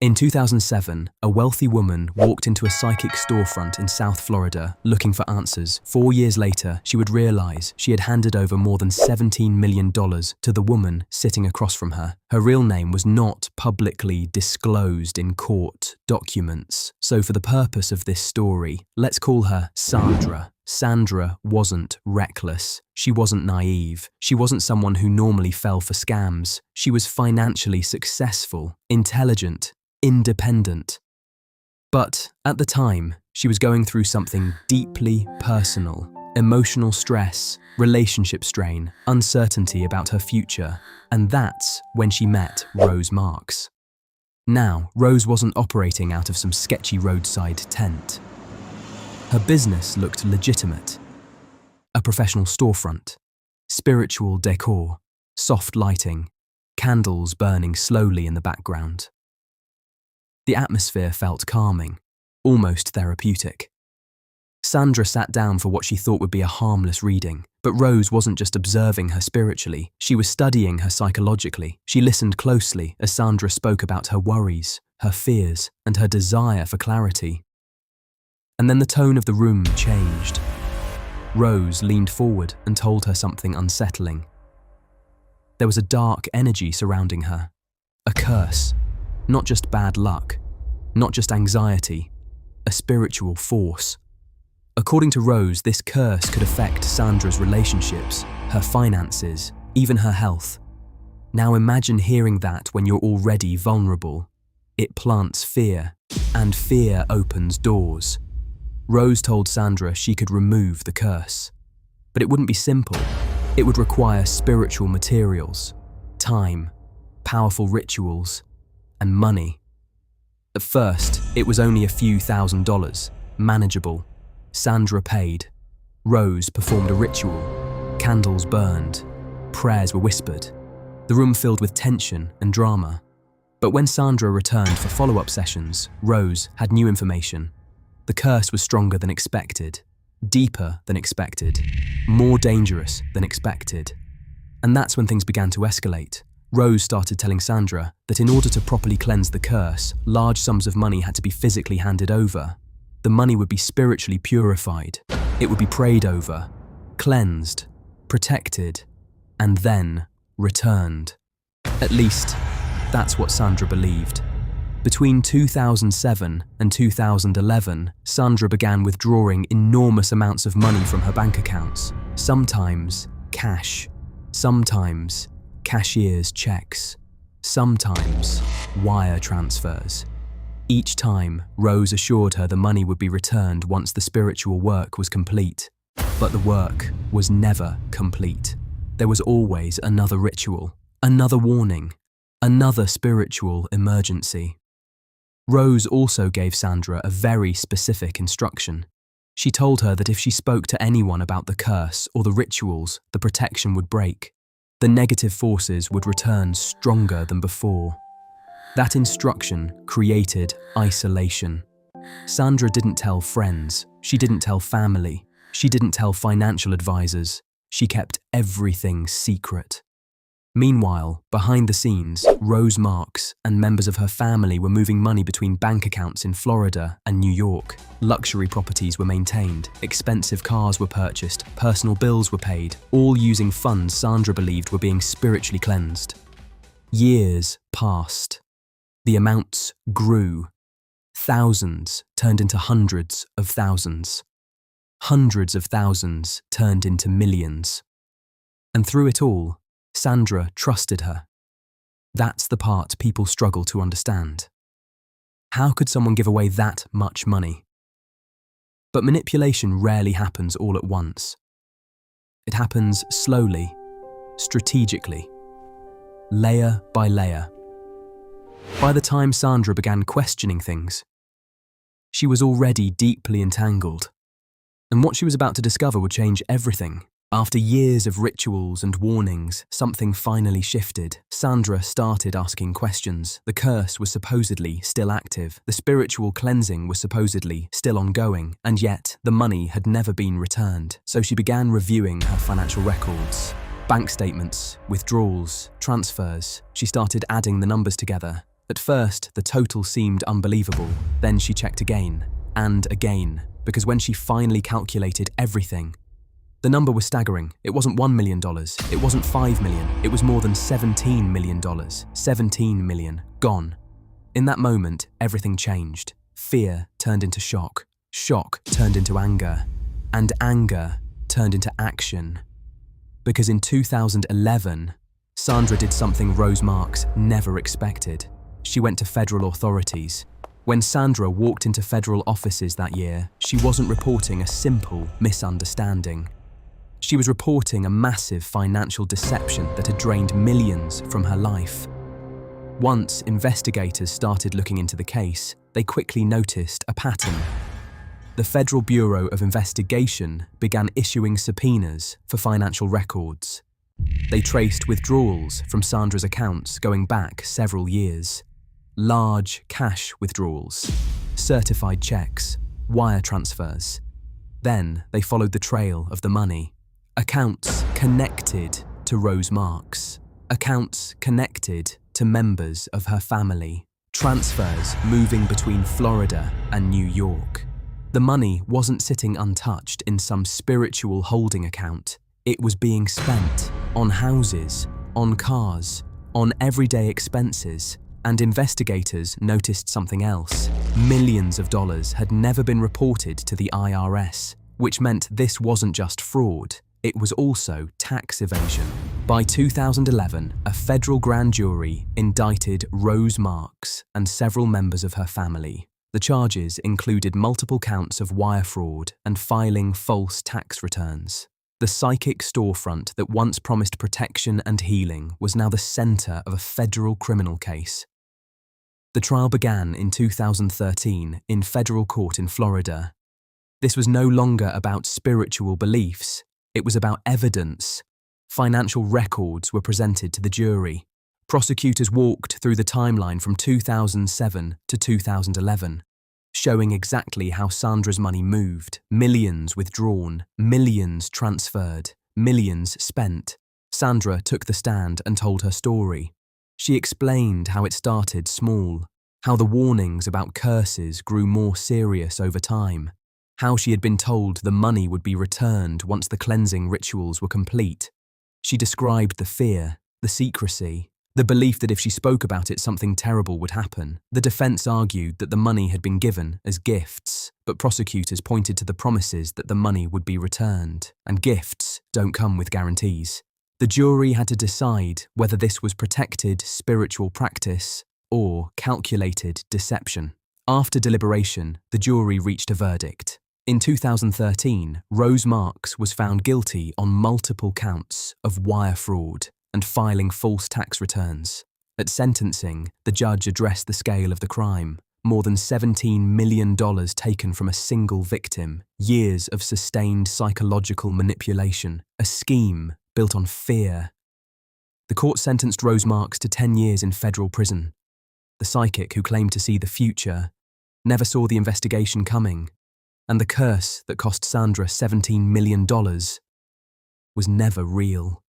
In 2007, a wealthy woman walked into a psychic storefront in South Florida looking for answers. 4 years later, she would realize she had handed over more than $17 million to the woman sitting across from her. Her real name was not publicly disclosed in court documents, so for the purpose of this story, let's call her Sandra. Sandra wasn't reckless. She wasn't naive. She wasn't someone who normally fell for scams. She was financially successful, intelligent, independent. But at the time, she was going through something deeply personal: emotional stress, relationship strain, uncertainty about her future. And that's when she met Rose Marks. Now, Rose wasn't operating out of some sketchy roadside tent. Her business looked legitimate. A professional storefront, spiritual decor, soft lighting, candles burning slowly in the background. The atmosphere felt calming, almost therapeutic. Sandra sat down for what she thought would be a harmless reading, but Rose wasn't just observing her spiritually, she was studying her psychologically. She listened closely as Sandra spoke about her worries, her fears, and her desire for clarity. And then the tone of the room changed. Rose leaned forward and told her something unsettling. There was a dark energy surrounding her, a curse. Not just bad luck, not just anxiety, a spiritual force. According to Rose, this curse could affect Sandra's relationships, her finances, even her health. Now imagine hearing that when you're already vulnerable. It plants fear, and fear opens doors. Rose told Sandra she could remove the curse. But it wouldn't be simple. It would require spiritual materials, time, powerful rituals, and money. At first, it was only a few $1,000s, manageable. Sandra paid. Rose performed a ritual. Candles burned. Prayers were whispered. The room filled with tension and drama. But when Sandra returned for follow-up sessions, Rose had new information. The curse was stronger than expected, deeper than expected, more dangerous than expected. And that's when things began to escalate. Rose started telling Sandra that in order to properly cleanse the curse, large sums of money had to be physically handed over. The money would be spiritually purified. It would be prayed over, cleansed, protected, and then returned. At least, that's what Sandra believed. Between 2007 and 2011, Sandra began withdrawing enormous amounts of money from her bank accounts, sometimes cash, sometimes cashier's checks, sometimes wire transfers. Each time, Rose assured her the money would be returned once the spiritual work was complete. But the work was never complete. There was always another ritual, another warning, another spiritual emergency. Rose also gave Sandra a very specific instruction. She told her that if she spoke to anyone about the curse or the rituals, the protection would break. The negative forces would return stronger than before. That instruction created isolation. Sandra didn't tell friends, she didn't tell family, she didn't tell financial advisors. She kept everything secret. Meanwhile, behind the scenes, Rose Marks and members of her family were moving money between bank accounts in Florida and New York. Luxury properties were maintained, expensive cars were purchased, personal bills were paid, all using funds Sandra believed were being spiritually cleansed. Years passed. The amounts grew. Thousands turned into hundreds of thousands. Hundreds of thousands turned into millions. And through it all, Sandra trusted her. That's the part people struggle to understand. How could someone give away that much money? But manipulation rarely happens all at once. It happens slowly, strategically, layer by layer. By the time Sandra began questioning things, she was already deeply entangled. And what she was about to discover would change everything. After years of rituals and warnings, something finally shifted. Sandra started asking questions. The curse was supposedly still active. The spiritual cleansing was supposedly still ongoing. And yet, the money had never been returned. So she began reviewing her financial records. Bank statements, withdrawals, transfers. She started adding the numbers together. At first, the total seemed unbelievable. Then she checked again, and again, because when she finally calculated everything, the number was staggering. It wasn't $1 million, it wasn't $5 million, it was more than $17 million. 17 million, gone. In that moment, everything changed. Fear turned into shock, shock turned into anger, and anger turned into action. Because in 2011, Sandra did something Rose Marks never expected. She went to federal authorities. When Sandra walked into federal offices that year, she wasn't reporting a simple misunderstanding. She was reporting a massive financial deception that had drained millions from her life. Once investigators started looking into the case, they quickly noticed a pattern. The Federal Bureau of Investigation began issuing subpoenas for financial records. They traced withdrawals from Sandra's accounts going back several years. Large cash withdrawals, certified checks, wire transfers. Then they followed the trail of the money. Accounts connected to Rose Marks. Accounts connected to members of her family. Transfers moving between Florida and New York. The money wasn't sitting untouched in some spiritual holding account. It was being spent on houses, on cars, on everyday expenses. And investigators noticed something else. Millions of dollars had never been reported to the IRS, which meant this wasn't just fraud, it was also tax evasion. By 2011, a federal grand jury indicted Rose Marks and several members of her family. The charges included multiple counts of wire fraud and filing false tax returns. The psychic storefront that once promised protection and healing was now the center of a federal criminal case. The trial began in 2013 in federal court in Florida. This was no longer about spiritual beliefs, it was about evidence. Financial records were presented to the jury. Prosecutors walked through the timeline from 2007 to 2011, showing exactly how Sandra's money moved, millions withdrawn, millions transferred, millions spent. Sandra took the stand and told her story. She explained how it started small, how the warnings about curses grew more serious over time, how she had been told the money would be returned once the cleansing rituals were complete. She described the fear, the secrecy, the belief that if she spoke about it something terrible would happen. The defense argued that the money had been given as gifts, but prosecutors pointed to the promises that the money would be returned, and gifts don't come with guarantees. The jury had to decide whether this was protected spiritual practice or calculated deception. After deliberation, the jury reached a verdict. In 2013, Rose Marks was found guilty on multiple counts of wire fraud and filing false tax returns. At sentencing, the judge addressed the scale of the crime. More than $17 million taken from a single victim, years of sustained psychological manipulation, a scheme built on fear. The court sentenced Rose Marks to 10 years in federal prison. The psychic who claimed to see the future never saw the investigation coming, and the curse that cost Sandra $17 million was never real.